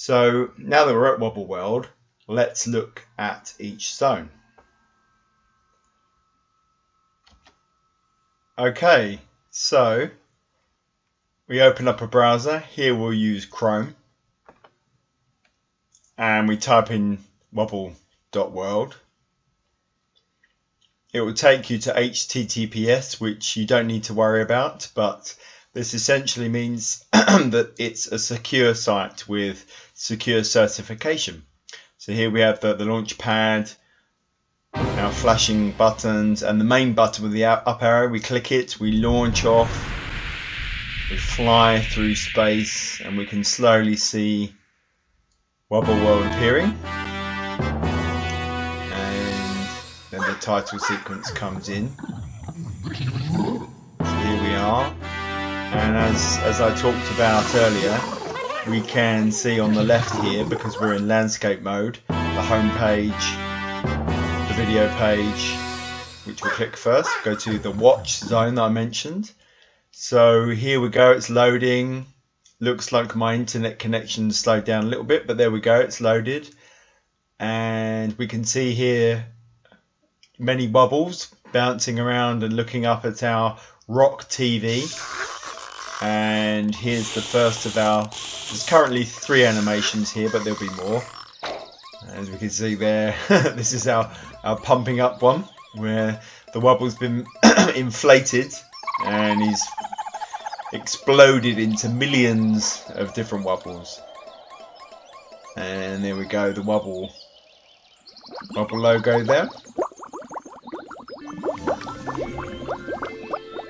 So now that we're at WUBLWorld, let's look at each zone. Okay, so we open up a browser. Here we'll use Chrome. And we type in WUBLWorld. It will take you to HTTPS, which you don't need to worry about, but this essentially means that it's a secure site with secure certification. So here we have the launch pad, our flashing buttons, and the main button with the up arrow. We click it, we launch off, we fly through space, and we can slowly see WUBLWorld appearing. Then the title sequence comes in. So here we are, and as I talked about earlier, we can see on the left here, because we're in landscape mode, the home page, the video page, which we'll click first. Go to the watch zone that I mentioned. So here we go, it's loading. Looks like my internet connection slowed down a little bit, but there we go, it's loaded. And we can see here many Wubbles bouncing around and looking up at our Rock TV. And here's the first of there's currently 3 animations here, but there'll be more. As we can see there, this is our pumping up one, where the Wubble's been inflated and he's exploded into millions of different Wubbles. And there we go, the Wubl logo there.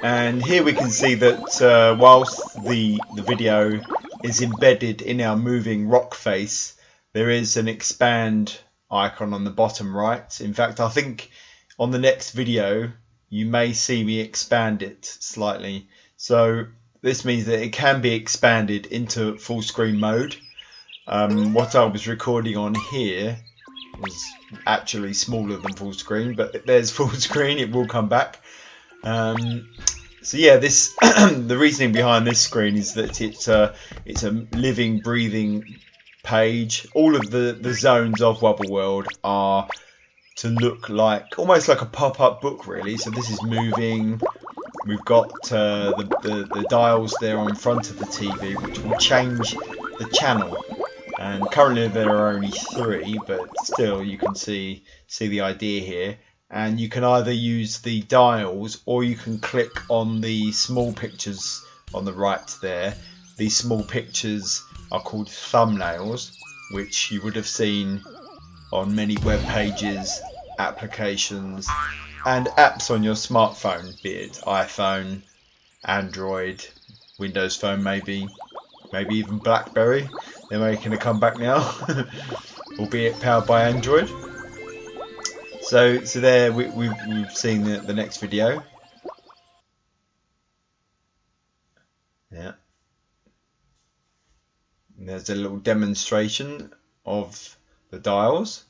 And here we can see that whilst the video is embedded in our moving rock face, there is an expand icon on the bottom right. In fact, I think on the next video you may see me expand it slightly. So this means that it can be expanded into full screen mode. What I was recording on here is actually smaller than full screen, but there's full screen, it will come back. So yeah, this the reasoning behind this screen is that it's a living, breathing page. All of the zones of WUBLWorld are to look like almost like a pop-up book, really. So this is moving. We've got the dials there on front of the TV, which will change the channel. And currently there are only 3, but still you can see the idea here. And you can either use the dials, or you can click on the small pictures on the right there. These small pictures are called thumbnails, which you would have seen on many web pages, applications, and apps on your smartphone, be it iPhone, Android, Windows Phone, maybe even BlackBerry. They're making a comeback now, albeit powered by Android. So there we've seen the next video. Yeah. And there's a little demonstration of the dials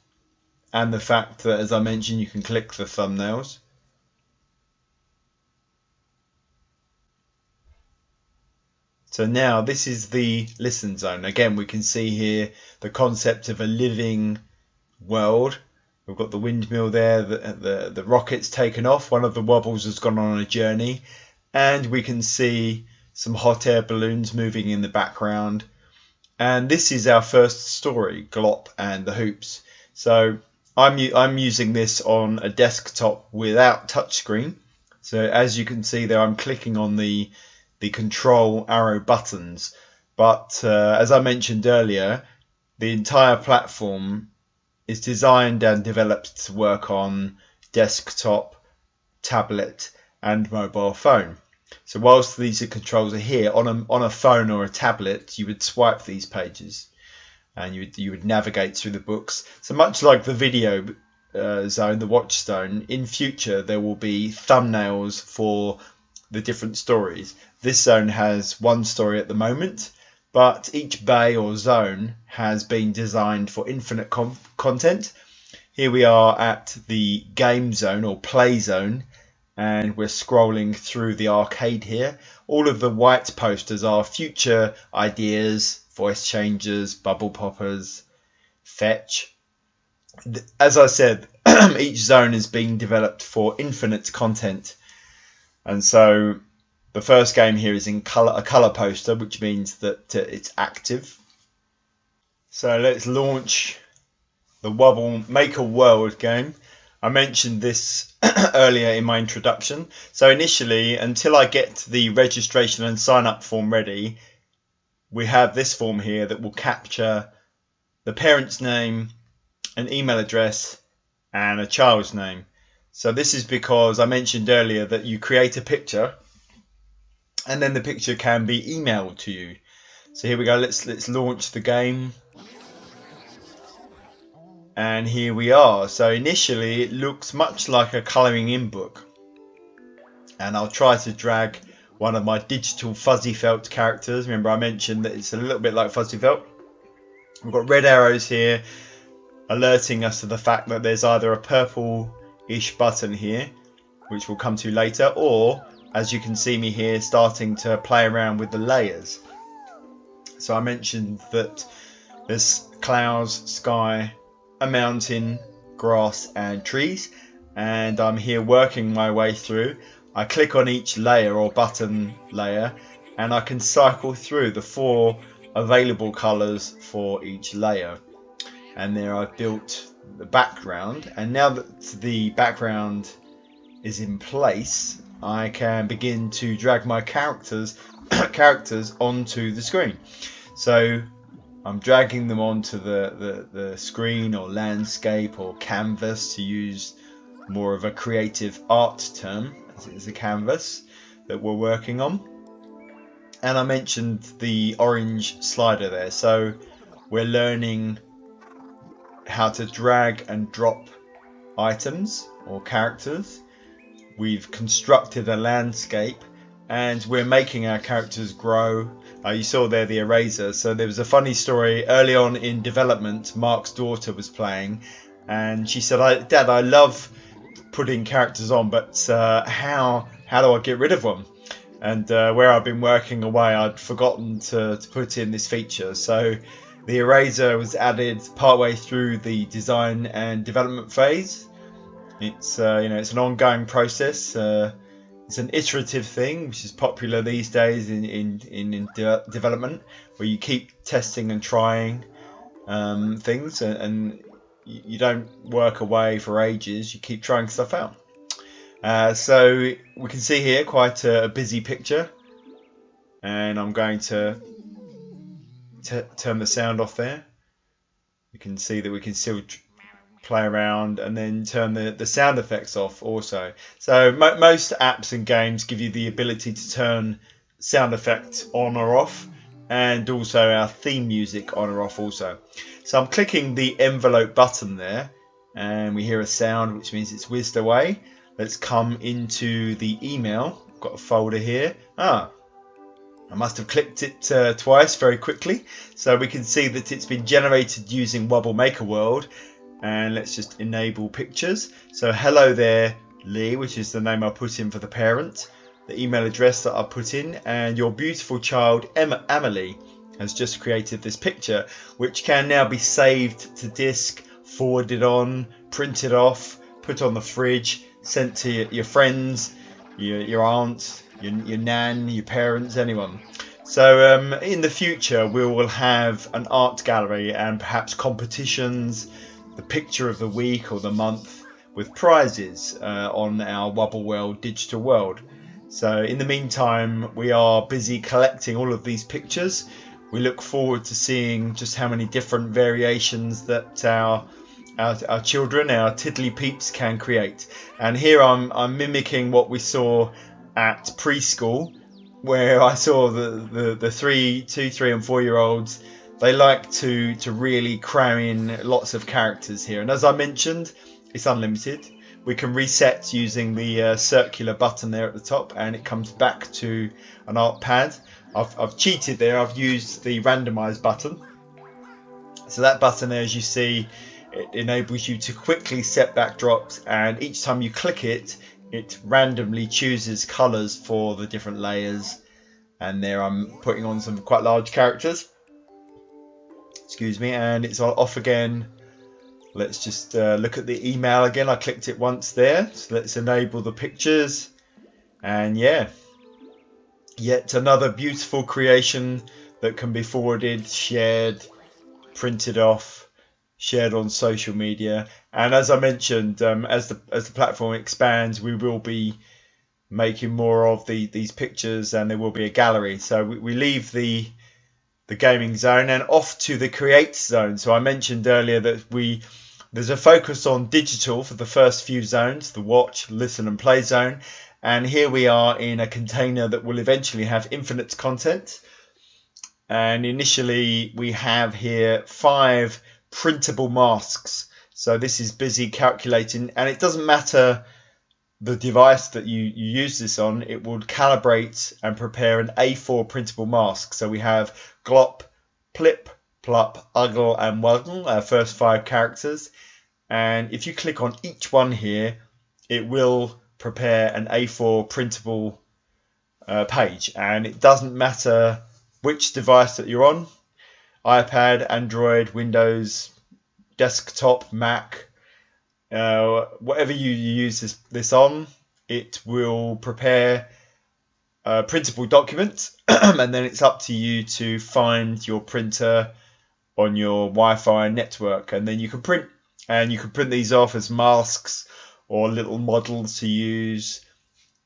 and the fact that, as I mentioned, you can click the thumbnails. So now this is the listen zone. Again, we can see here the concept of a living world. We've got the windmill there, the rocket's taken off, one of the Wubbles has gone on a journey, and we can see some hot air balloons moving in the background. And this is our first story, Glop and the Hoops. So I'm using this on a desktop without touchscreen. So as you can see there, I'm clicking on the control arrow buttons. But as I mentioned earlier, the entire platform is designed and developed to work on desktop, tablet, and mobile phone. So whilst these controls are here, on a phone or a tablet, you would swipe these pages, and you would navigate through the books. So much like the video zone, the watch zone, in future there will be thumbnails for the different stories. This zone has one story at the moment, but each bay or zone has been designed for infinite content. Here we are at the game zone or play zone, and we're scrolling through the arcade here. All of the white posters are future ideas voice changers, bubble poppers, fetch. As I said, each zone is being developed for infinite content, and so the first game here is in a color poster, which means that it's active. So let's launch the Wubl Maker World game. I mentioned this earlier in my introduction. So initially, until I get the registration and sign up form ready, we have this form here that will capture the parent's name, an email address, and a child's name. So this is because I mentioned earlier that you create a picture and then the picture can be emailed to you. So here we go, let's launch the game. And here we are. So initially it looks much like a colouring in book. And I'll try to drag one of my digital fuzzy felt characters. Remember I mentioned that it's a little bit like fuzzy felt. We've got red arrows here alerting us to the fact that there's either a purple-ish button here, which we'll come to later, or as you can see me here starting to play around with the layers. So I mentioned that there's clouds, sky, a mountain, grass and trees, and I'm here working my way through. I click on each layer or button layer and I can cycle through the 4 available colours for each layer. And there I've built the background, and now that the background is in place I can begin to drag my characters onto the screen. So I'm dragging them onto the screen or landscape or canvas, to use more of a creative art term, as it is a canvas that we're working on. And I mentioned the orange slider there, so we're learning how to drag and drop items or characters. We've constructed a landscape and we're making our characters grow. You saw there the eraser. So there was a funny story early on in development. Mark's daughter was playing and she said, Dad, I love putting characters on, but how do I get rid of one? And where I've been working away, I'd forgotten to put in this feature. So the eraser was added partway through the design and development phase. It's it's an ongoing process. It's an iterative thing, which is popular these days in development, where you keep testing and trying things, and you don't work away for ages. You keep trying stuff out. So we can see here quite a busy picture, and I'm going to turn the sound off there. You can see that we can still play around, and then turn the sound effects off also. So most apps and games give you the ability to turn sound effects on or off, and also our theme music on or off also. So I'm clicking the envelope button there and we hear a sound, which means it's whizzed away. Let's come into the email. I've got a folder here. I must have clicked it twice very quickly. So we can see that it's been generated using Wubl Maker World. And let's just enable pictures. So hello there, Lee, which is the name I put in for the parent, the email address that I put in, and your beautiful child, Emily, has just created this picture, which can now be saved to disk, forwarded on, printed off, put on the fridge, sent to your friends, your aunt, your nan, your parents, anyone. So in the future we will have an art gallery and perhaps competitions, the picture of the week or the month, with prizes on our WUBLWorld digital world. So in the meantime we are busy collecting all of these pictures. We look forward to seeing just how many different variations that our children, our tiddly peeps, can create. And here I'm mimicking what we saw at preschool, where I saw the 2, 3 and 4 year olds. They like to really cram in lots of characters here, and as I mentioned, it's unlimited. We can reset using the circular button there at the top, and it comes back to an art pad. I've cheated there. I've used the randomize button. So that button there, as you see, it enables you to quickly set backdrops, and each time you click it, it randomly chooses colors for the different layers. And there I'm putting on some quite large characters. excuse me, and it's off again. Let's just look at the email again. I clicked it once there, so let's enable the pictures, and yeah, yet another beautiful creation that can be forwarded, shared, printed off, shared on social media. And as I mentioned, as the platform expands, we will be making more of these pictures, and there will be a gallery. So we leave the gaming zone and off to the create zone. So I mentioned earlier that there's a focus on digital for the first few zones, the watch, listen and play zone. And here we are in a container that will eventually have infinite content. And initially we have here 5 printable masks. So this is busy calculating, and it doesn't matter the device that you use this on, it will calibrate and prepare an A4 printable mask. So we have glop, plip, plup, uggle and wuggle, our first 5 characters. And if you click on each one here, it will prepare an A4 printable page. And it doesn't matter which device that you're on, iPad, Android, Windows, desktop, Mac, whatever you use this on, it will prepare a printable document and then it's up to you to find your printer on your Wi-Fi network, and then you can print, and you can print these off as masks or little models to use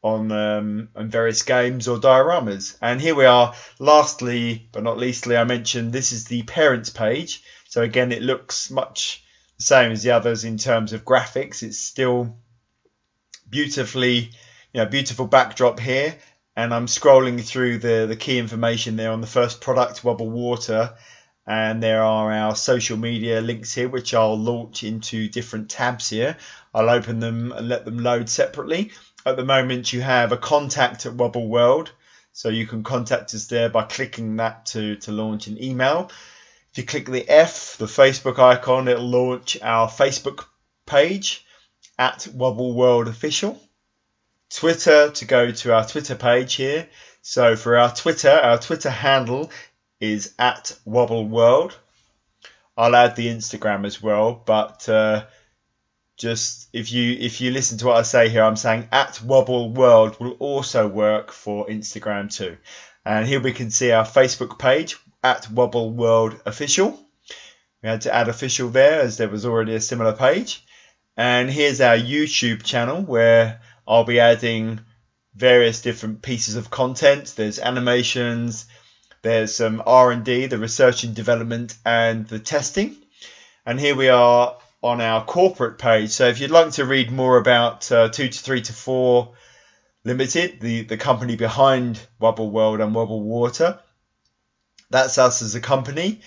on various games or dioramas. And here we are. Lastly but not leastly, I mentioned this is the parents page. So again, it looks much the same as the others in terms of graphics. It's still beautifully, beautiful backdrop here. And I'm scrolling through the key information there on the first product, Wubl Water. And there are our social media links here, which I'll launch into different tabs here. I'll open them and let them load separately. At the moment, you have a contact at WUBLWorld, so you can contact us there by clicking that to launch an email. If you click the F, the Facebook icon, it'll launch our Facebook page at WUBLWorld Official. Twitter, to go to our Twitter page here. So for our Twitter handle is at WUBLWorld. I'll add the Instagram as well, but just if you listen to what I say here, I'm saying at WUBLWorld will also work for Instagram too. And here we can see our Facebook page at WUBLWorld Official. We had to add official there as there was already a similar page. And here's our YouTube channel where I'll be adding various different pieces of content. There's animations, there's some R&D, the research and development and the testing. And here we are on our corporate page. So if you'd like to read more about 22324 Limited, the company behind WUBLWorld and Wubl Water, that's us as a company.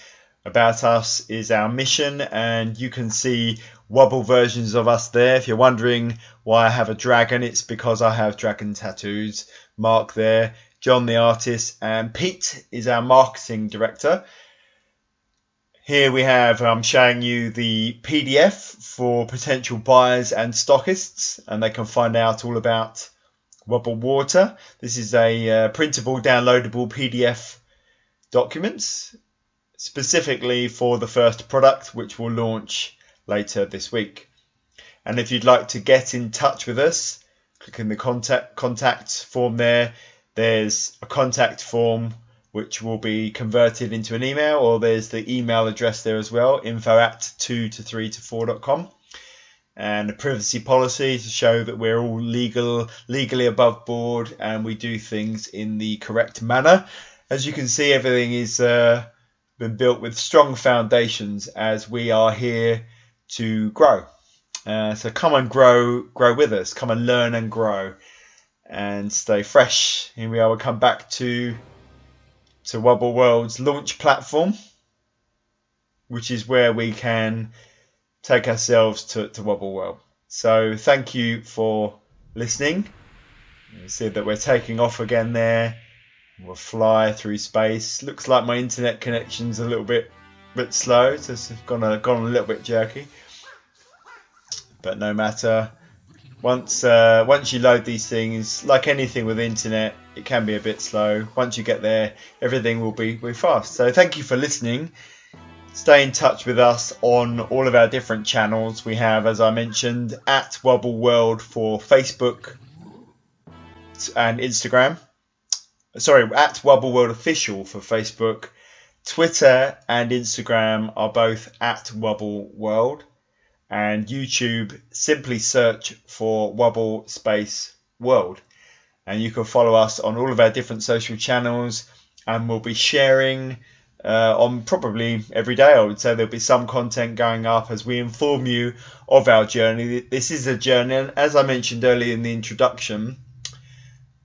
About us is our mission, and you can see Wubl versions of us there. If you're wondering why I have a dragon, it's because I have dragon tattoos. Mark there, John the artist, and Pete is our marketing director. Here we have, I'm showing you the PDF for potential buyers and stockists, and they can find out all about Wubl Water. This is a printable, downloadable PDF documents, specifically for the first product, which will launch later this week. And if you'd like to get in touch with us, click in the contact form there. There's a contact form which will be converted into an email, or there's the email address there as well, info@22324.com, and a privacy policy to show that we're all legally above board and we do things in the correct manner. As you can see, everything is been built with strong foundations as we are here to grow. So come and grow with us. Come and learn and grow and stay fresh. Here we are. We'll come back to WUBLWorld's launch platform, which is where we can take ourselves to WUBLWorld. So thank you for listening. You see that we're taking off again there. We'll fly through space. Looks like my internet connection's a little bit slow, so it's gone a little bit jerky. But no matter. Once you load these things, like anything with internet, it can be a bit slow. Once you get there, everything will be fast. So thank you for listening Stay in touch with us on all of our different channels. We have, as I mentioned, at WUBLWorld for Facebook and Instagram. Sorry, at WUBLWorld Official for Facebook. Twitter and Instagram are both at WUBLWorld. And YouTube, simply search for Wubl space world. And you can follow us on all of our different social channels, and we'll be sharing on probably every day. I would say there'll be some content going up as we inform you of our journey. This is a journey, and as I mentioned earlier in the introduction,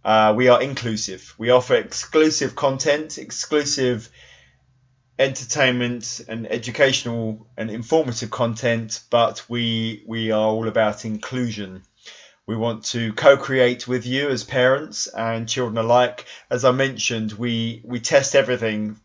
we are inclusive. We offer exclusive content, exclusive entertainment and educational and informative content, but we are all about inclusion. We want to co-create with you as parents and children alike. As I mentioned, we test everything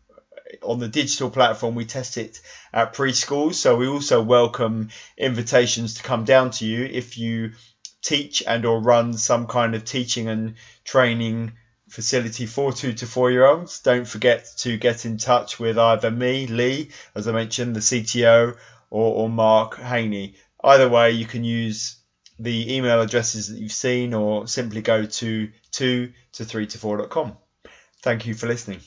on the digital platform. We test it at preschool, so we also welcome invitations to come down to you if you teach and or run some kind of teaching and training facility for 2 to 4 year olds. Don't forget to get in touch with either me, Lee, as I mentioned, the CTO, or Mark Haney. Either way, you can use the email addresses that you've seen, or simply go to 2to3to4.com. Thank you for listening.